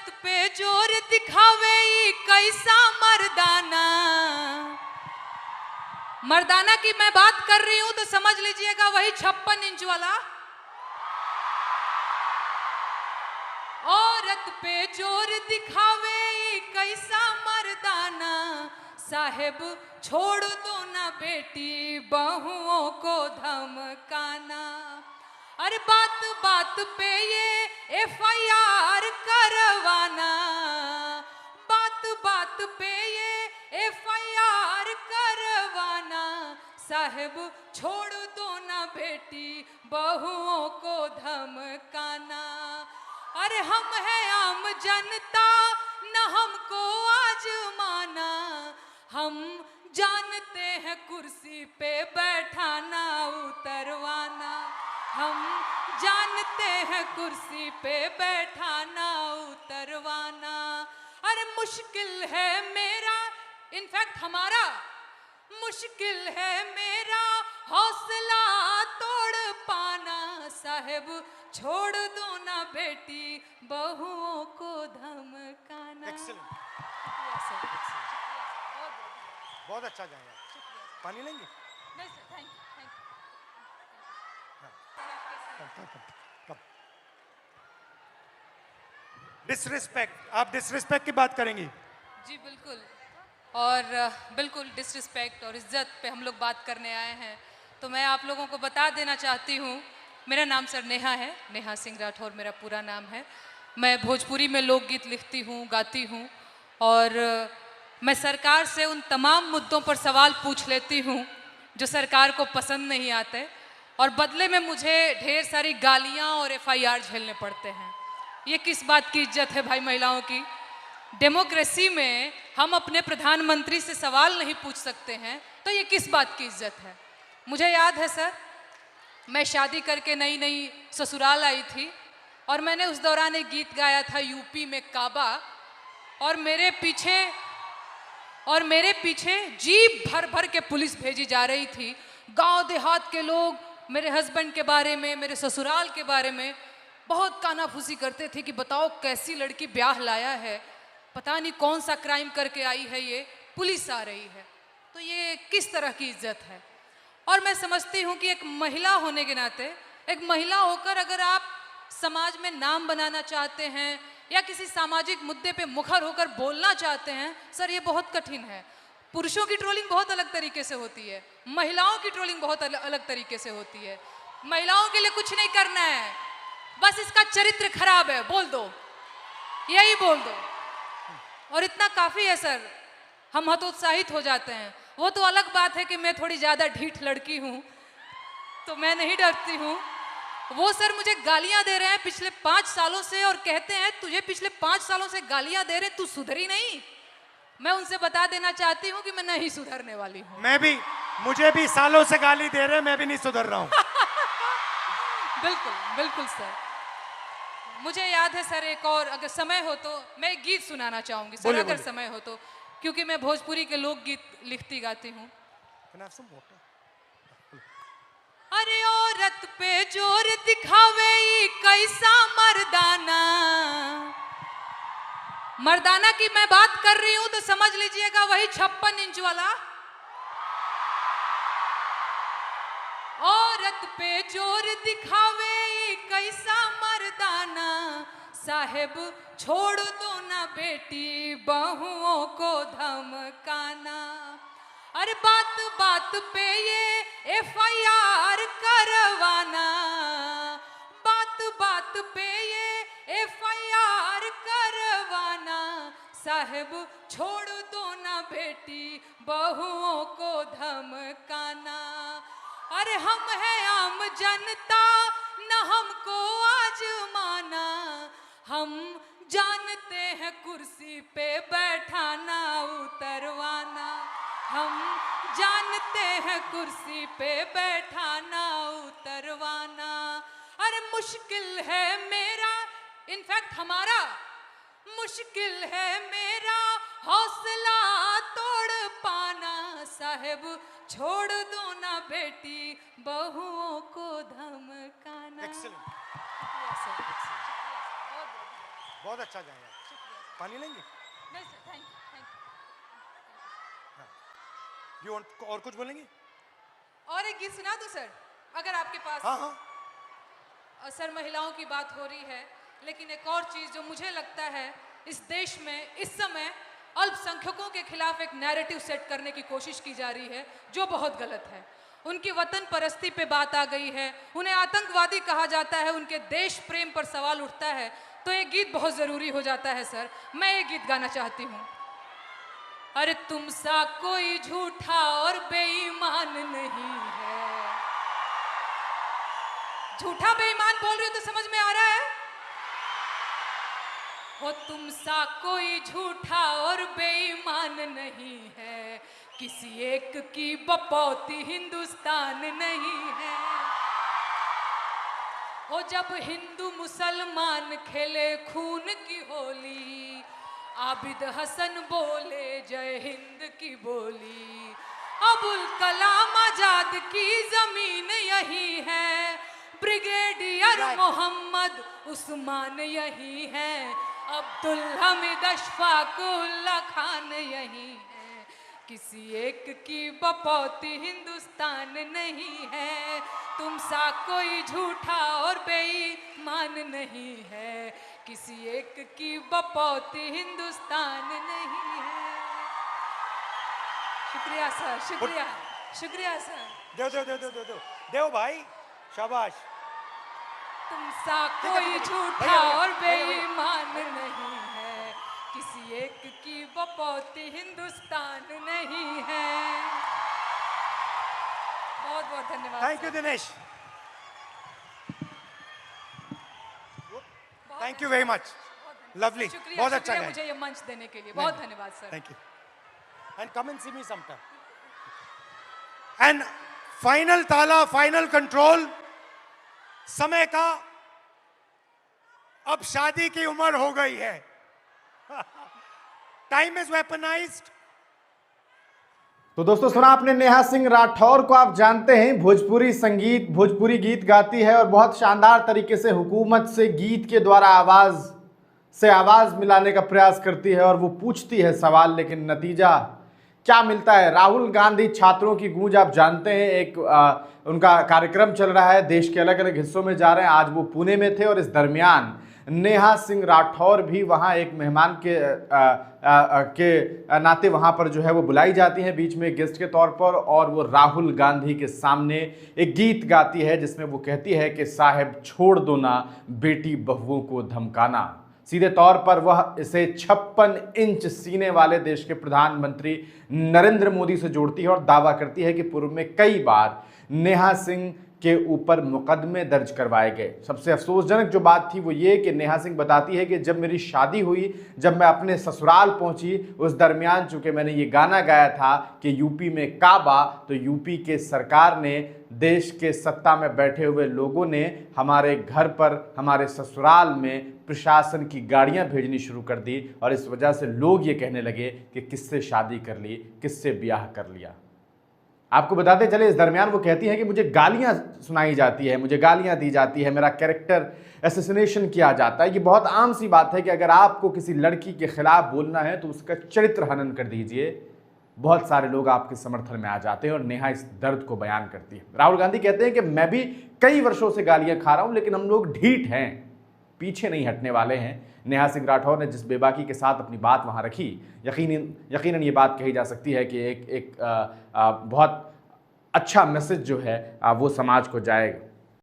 औरत पे जोर दिखावे ई कैसा मर्दाना। मर्दाना की मैं बात कर रही हूं तो समझ लीजिएगा वही 56 इंच वाला। औरत पे जोर दिखावे ई कैसा मर्दाना। साहेब छोड़ दो ना बेटी बहुओं को धमकाना। अरे बात बात पे ये FIR करवाना। बात बात पे ये FIR करवाना। साहेब छोड़ दो ना बेटी बहुओं को धमकाना। अरे हम है आम जनता न हमको आजमाना। हम जानते हैं कुर्सी पे बैठाना उतरवाना। हम जानते हैं कुर्सी पे बैठाना उतरवाना। अरे मुश्किल है मेरा इनफैक्ट हमारा मुश्किल है मेरा हौसला तोड़ पाना। साहेब छोड़ दो ना बेटी बहुओं को धमकाना। बहुत अच्छा गाया। पानी लेंगे? नहीं सर, थैंक यू। डिसरिस्पेक्ट, आप डिसरिस्पेक्ट की बात करेंगी? जी बिल्कुल, और बिल्कुल डिसरिस्पेक्ट और इज्जत पे हम लोग बात करने आए हैं। तो मैं आप लोगों को बता देना चाहती हूँ, मेरा नाम सर नेहा है, नेहा सिंह राठौर मेरा पूरा नाम है। मैं भोजपुरी में लोकगीत लिखती हूँ, गाती हूँ और मैं सरकार से उन तमाम मुद्दों पर सवाल पूछ लेती हूँ जो सरकार को पसंद नहीं आते और बदले में मुझे ढेर सारी गालियाँ और FIR झेलने पड़ते हैं। ये किस बात की इज्जत है भाई महिलाओं की? डेमोक्रेसी में हम अपने प्रधानमंत्री से सवाल नहीं पूछ सकते हैं तो ये किस बात की इज्जत है? मुझे याद है सर, मैं शादी करके नई नई ससुराल आई थी और मैंने उस दौरान एक गीत गाया था यूपी में काबा, और मेरे पीछे जीप भर भर के पुलिस भेजी जा रही थी। गांव देहात के लोग मेरे हस्बैंड के बारे में, मेरे ससुराल के बारे में बहुत कानाफूसी करते थे कि बताओ कैसी लड़की ब्याह लाया है, पता नहीं कौन सा क्राइम करके आई है, ये पुलिस आ रही है। तो ये किस तरह की इज्जत है? और मैं समझती हूँ कि एक महिला होने के नाते, एक महिला होकर अगर आप समाज में नाम बनाना चाहते हैं या किसी सामाजिक मुद्दे पे मुखर होकर बोलना चाहते हैं, सर ये बहुत कठिन है। पुरुषों की ट्रोलिंग बहुत अलग तरीके से होती है, महिलाओं की ट्रोलिंग बहुत अलग तरीके से होती है। महिलाओं के लिए कुछ नहीं करना है, बस इसका चरित्र खराब है बोल दो, यही बोल दो और इतना काफ़ी है सर, हम हतोत्साहित हो जाते हैं। वो तो अलग बात है कि मैं थोड़ी ज़्यादा ढीठ लड़की हूँ तो मैं नहीं डरती हूँ। वो सर मुझे गालियाँ दे रहे हैं पिछले 5 सालों से और कहते हैं तुझे पिछले 5 सालों से गालियाँ दे रहे, तू सुधरी नहीं। मैं उनसे बता देना चाहती हूँ कि मैं नहीं सुधरने वाली हूँ। मुझे भी सालों से गाली दे रहे, मैं भी नहीं सुधर रहा हूँ। बिल्कुल बिल्कुल सर। मुझे याद है सर, एक और अगर समय हो तो मैं एक गीत सुनाना चाहूँगी सर, अगर समय हो तो, क्योंकि मैं भोजपुरी के लोकगीत लिखती गाती हूँ। अरे औरत पे जोर दिखावे ई कैसा मर्दाना। मर्दाना की मैं बात कर रही हूं तो समझ लीजिएगा वही 56 इंच वाला। औरत पे जोर दिखावे ई कैसा मर्दाना। साहेब छोड़ दो ना बेटी बहुओं को धमकाना। अरे बात बात पे ये FIR करवाना। बात बात पे ये FIR करवाना। साहेब छोड़ दो ना बेटी बहुओं को धमकाना। अरे हम है आम जनता न हमको आजमाना। हम जानते हैं कुर्सी पे बैठाना उतरवाना। हम जानते हैं कुर्सी पे बैठाना उतरवाना। अरे मुश्किल है मेरा इनफैक्ट हमारा मुश्किल है मेरा हौसला तोड़ पाना। साहेब छोड़ दो ना बेटी बहुओं को धमकाना। बहुत अच्छा गाया। पानी लेंगे? नहीं sir, thank you. You want और कुछ बोलेंगे? और एक गीत सुना दो सर, अगर आपके पास। हाँ हाँ। सर महिलाओं की बात हो रही है, लेकिन एक और चीज़ जो मुझे लगता है इस देश में इस समय अल्पसंख्यकों के खिलाफ एक नैरेटिव सेट करने की कोशिश की जा रही है जो बहुत गलत है। उनकी वतन परस्ती पे बात आ गई है, उन्हें आतंकवादी कहा जाता है, उनके देश प्रेम पर सवाल उठता है, तो ये गीत बहुत ज़रूरी हो जाता है सर। मैं ये गीत गाना चाहती हूँ। अरे तुम सा कोई झूठा और बेईमान नहीं है। झूठा बेईमान बोल रही हो तो समझ में आ रहा है? हो तुम सा कोई झूठा और बेईमान नहीं है, किसी एक की बपौती हिंदुस्तान नहीं है। हो जब हिंदू मुसलमान खेले खून की होली, आबिद हसन बोले जय हिंद की बोली। अबुल कलाम आजाद की जमीन यही है, ब्रिगेडियर मोहम्मद उस्मान यही है, अब्दुल हमीद अशफाक उल्ला खान यही है, किसी एक की बपौती हिंदुस्तान नहीं है। तुम सा कोई झूठा और बेईमान नहीं है, किसी एक की बपौती हिंदुस्तान नहीं है। शुक्रिया सर, शुक्रिया, शुक्रिया सर। दो दो दो दो दो दो देव भाई, शाबाश। तुम सा कोई झूठा और बेईमान नहीं है, किसी एक की बपौती हिंदुस्तान नहीं है। बहुत बहुत धन्यवाद। Thank you Dinesh, thank you very much, lovely, बहुत अच्छा शुक्रिया गाया। मुझे ये मंच देने के लिए, बहुत धन्यवाद sir. Thank you, and come and see me sometime. And final ताला, फाइनल कंट्रोल, समय का अब शादी की उम्र हो गई है। Time is weaponized. तो दोस्तों सुना आपने नेहा सिंह राठौर को। आप जानते हैं भोजपुरी संगीत, भोजपुरी गीत गाती है और बहुत शानदार तरीके से हुकूमत से गीत के द्वारा आवाज मिलाने का प्रयास करती है और वो पूछती है सवाल, लेकिन नतीजा क्या मिलता है? राहुल गांधी छात्रों की गूंज आप जानते हैं, एक उनका कार्यक्रम चल रहा है, देश के अलग अलग हिस्सों में जा रहे हैं। आज वो पुणे में थे और इस दरमियान नेहा सिंह राठौर भी वहाँ एक मेहमान के नाते वहाँ पर जो है वो बुलाई जाती हैं बीच में गेस्ट के तौर पर, और वो राहुल गांधी के सामने एक गीत गाती है जिसमें वो कहती है कि साहब छोड़ दो ना बेटी बहुओं को धमकाना। सीधे तौर पर वह इसे 56 इंच सीने वाले देश के प्रधानमंत्री नरेंद्र मोदी से जोड़ती है और दावा करती है कि पूर्व में कई बार नेहा सिंह के ऊपर मुकदमे दर्ज करवाए गए। सबसे अफसोसजनक जो बात थी वो ये कि नेहा सिंह बताती है कि जब मेरी शादी हुई, जब मैं अपने ससुराल पहुंची, उस दरमियान चूंकि मैंने ये गाना गाया था कि यूपी में काबा, तो यूपी के सरकार ने, देश के सत्ता में बैठे हुए लोगों ने हमारे घर पर, हमारे ससुराल में प्रशासन की गाड़ियां भेजनी शुरू कर दी और इस वजह से लोग ये कहने लगे कि किससे शादी कर ली, किससे ब्याह कर लिया। आपको बताते चले इस दरमियान वो कहती हैं कि मुझे गालियां सुनाई जाती है, मुझे गालियां दी जाती है, मेरा कैरेक्टर असैसिनेशन किया जाता है। ये बहुत आम सी बात है कि अगर आपको किसी लड़की के खिलाफ बोलना है तो उसका चरित्र हनन कर दीजिए, बहुत सारे लोग आपके समर्थन में आ जाते हैं और नेहा इस दर्द को बयान करती है। राहुल गांधी कहते हैं कि मैं भी कई वर्षों से गालियां खा रहा हूं, लेकिन हम लोग ढीठ हैं, पीछे नहीं हटने वाले हैं। नेहा सिंह राठौर ने जिस बेबाकी के साथ अपनी बात वहाँ रखी, यकीनन ये बात कही जा सकती है कि एक बहुत अच्छा मैसेज जो है वो समाज को जाएगा।